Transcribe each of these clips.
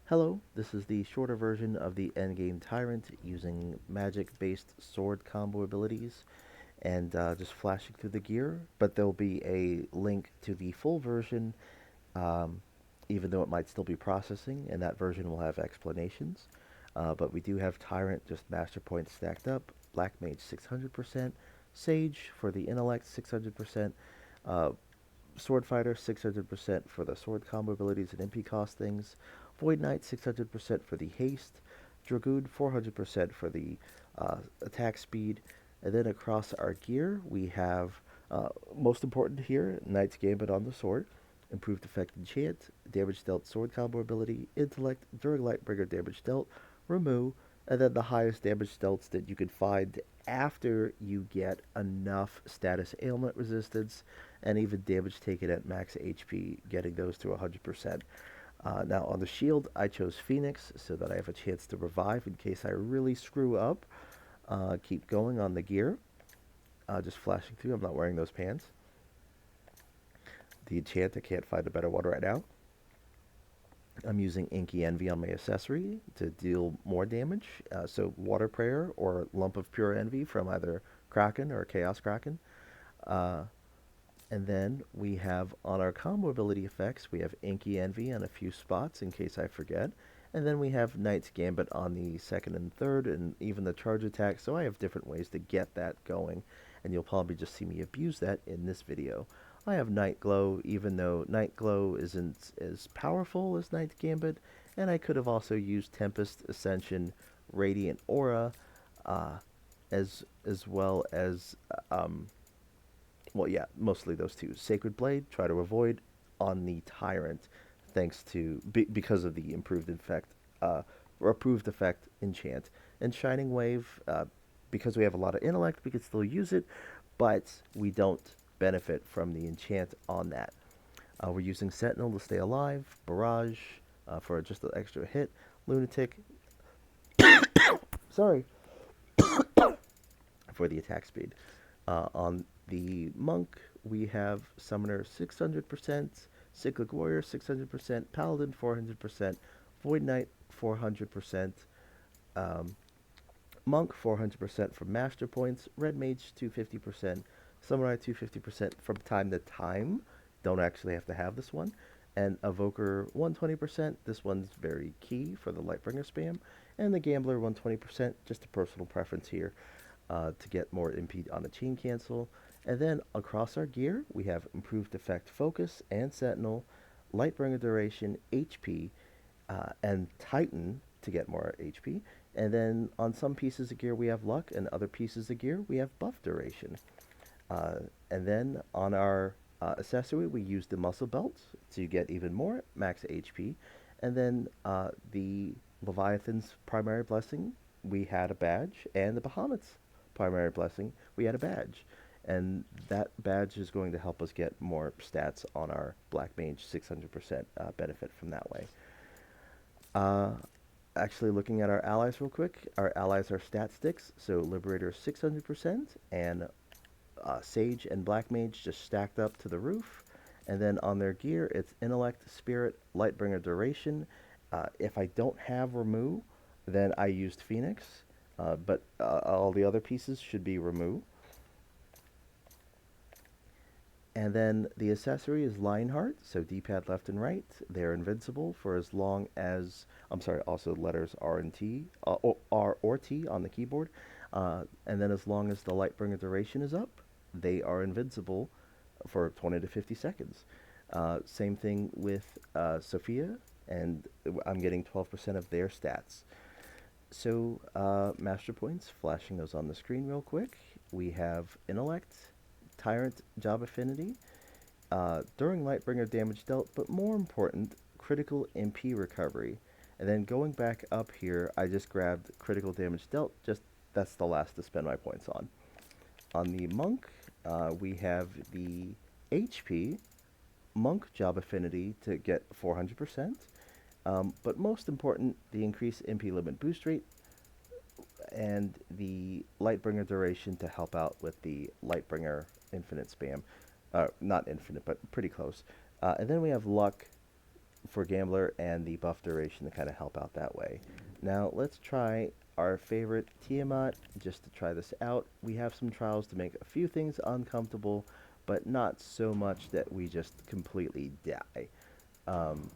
Hello, this is the shorter version of the endgame Tyrant using magic-based sword combo abilities and just flashing through the gear, but there'll be a link to the full version, um, even though it might still be processing, and that version will have explanations. But we do have Tyrant, just master points stacked up, Black Mage 600%, Sage for the intellect 600%, uh, Sword Fighter 600% for the sword combo abilities and MP cost things, Void Knight 600% for the haste, Dragoon 400% for the attack speed, and then across our gear we have, most important here, Knight's Gambit on the sword, improved effect enchant, damage dealt sword combo ability, intellect, during Lightbringer damage dealt, remove, and then the highest damage dealt that you can find after you get enough status ailment resistance and even damage taken at max HP, getting those to 100%. Now on the shield, I chose Phoenix so that I have a chance to revive in case I really screw up. Keep going on the gear. Just flashing through, I'm not wearing those pants. The enchant, I can't find a better one right now. I'm using Inky Envy on my accessory to deal more damage. So Water Prayer or Lump of Pure Envy from either Kraken or Chaos Kraken. Uh, And then we have on our combo ability effects, we have Inky Envy on a few spots in case I forget. And then we have Knight's Gambit on the second and third, and even the charge attack. So I have different ways to get that going, and you'll probably just see me abuse that in this video. I have Night Glow, even though Night Glow isn't as powerful as Knight's Gambit, and I could have also used Tempest, Ascension, Radiant Aura, uh, as well as well, yeah, mostly those two. Sacred Blade, try to avoid on the Tyrant, thanks to because of the uh, approved effect enchant, and Shining Wave. Because we have a lot of intellect, we could still use it, but we don't benefit from the enchant on that. We're using Sentinel to stay alive, Barrage for just an extra hit, Lunatic, sorry, for the attack speed. On the Monk, we have Summoner 600%, Cyclic Warrior 600%, Paladin 400%, Void Knight 400%, um, Monk 400% from Master Points, Red Mage 250%, Samurai 250% from time to time. Don't actually have to have this one. And Evoker 120%. This one's very key for the Lightbringer spam. And the Gambler 120%, just a personal preference here to get more impede on the chain cancel. And then across our gear, we have improved effect focus and sentinel, lightbringer duration, HP, and titan to get more HP. And then on some pieces of gear we have luck, and other pieces of gear we have buff duration. Uh, and then on our accessory, we use the muscle belt to get even more max HP. And then the Leviathan's primary blessing, we had a badge, and the Bahamut's primary blessing, we had a badge. And that badge is going to help us get more stats on our Black Mage 600% benefit from that way. Uh, Actually, looking at our allies real quick, our allies are stat sticks, so Liberator 600%, and Sage and Black Mage just stacked up to the roof. And then on their gear, it's Intellect, Spirit, Lightbringer Duration. If I don't have Remove, then I used Phoenix, but all the other pieces should be Remove. And then the accessory is Lionheart, so D-pad left and right. They're invincible for as long as, I'm sorry, also letters R and T, R or T on the keyboard. And then as long as the Lightbringer duration is up, they are invincible for 20 to 50 seconds. Same thing with Sophia, and I'm getting 12% of their stats. So, master points, flashing those on the screen real quick. We have Intellect, Tyrant, Job Affinity, during Lightbringer damage dealt, but more important, critical MP recovery. And then going back up here, I just grabbed critical damage dealt, just that's the last to spend my points on. On the Monk, we have the HP, Monk Job Affinity to get 400%, but most important, the increased MP limit boost rate, and the Lightbringer duration to help out with the Lightbringer infinite spam. Not infinite, but pretty close. And then we have luck for Gambler and the buff duration to kind of help out that way. Now let's try our favorite Tiamat just to try this out. We have some trials to make a few things uncomfortable, but not so much that we just completely die. Um,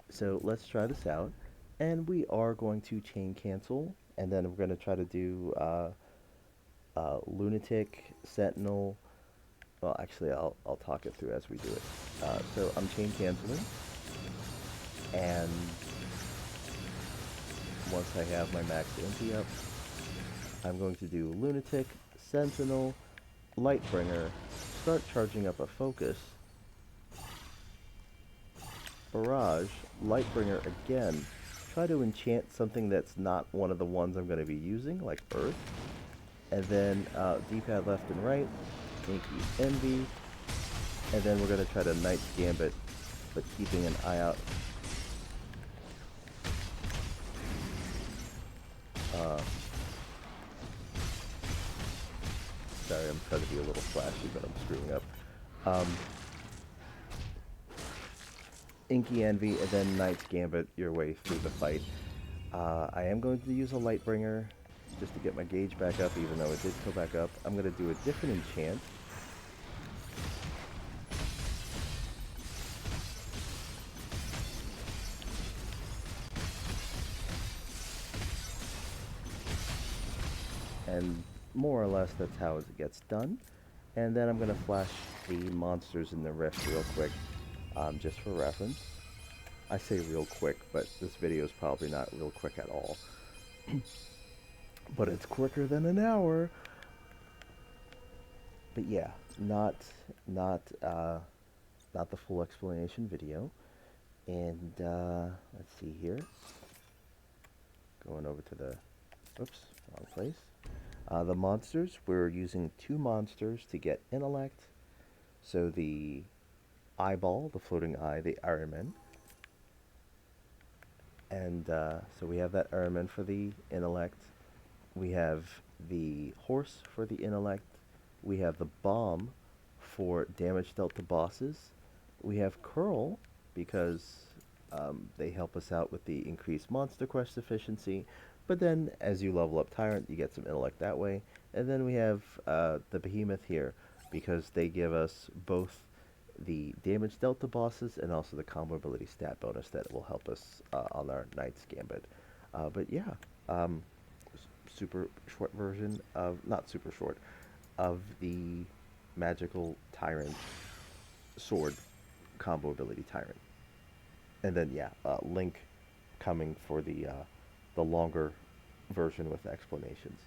so let's try this out. And we are going to chain cancel, and then we're going to try to do Lunatic, Sentinel. Well, actually, I'll talk it through as we do it. So I'm chain canceling, and once I have my max MP up, I'm going to do Lunatic, Sentinel, Lightbringer, start charging up a Focus, Barrage, Lightbringer again, try to enchant something that's not one of the ones I'm going to be using, like Earth, and then D-pad left and right, Inky Envy, and then we're going to try to Knight's Gambit, but keeping an eye out. Sorry, I'm trying to be a little flashy, but I'm screwing up. Inky Envy, and then Knight's Gambit your way through the fight. I am going to use a Lightbringer just to get my gauge back up, even though it did go back up. I'm going to do a different enchant. And more or less that's how it gets done. And then I'm going to flash the monsters in the rift real quick, just for reference. I say real quick, but this video is probably not real quick at all. But it's quicker than an hour. But yeah, not not the full explanation video. And let's see here. Going over to the, oops, wrong place. The monsters, we're using 2 monsters to get intellect. So the eyeball, the floating eye, the Ironman. And so we have that Ironman for the intellect. We have the horse for the intellect. We have the bomb for damage dealt to bosses. We have curl because they help us out with the increased monster quest efficiency. But then as you level up Tyrant, you get some intellect that way. And then we have the behemoth here because they give us both the damage dealt to bosses and also the combo ability stat bonus that will help us on our Knight's Gambit. But yeah, super short version of, not super short, of the magical Tyrant sword combo ability Tyrant. And then yeah, Link coming for the longer version with explanations.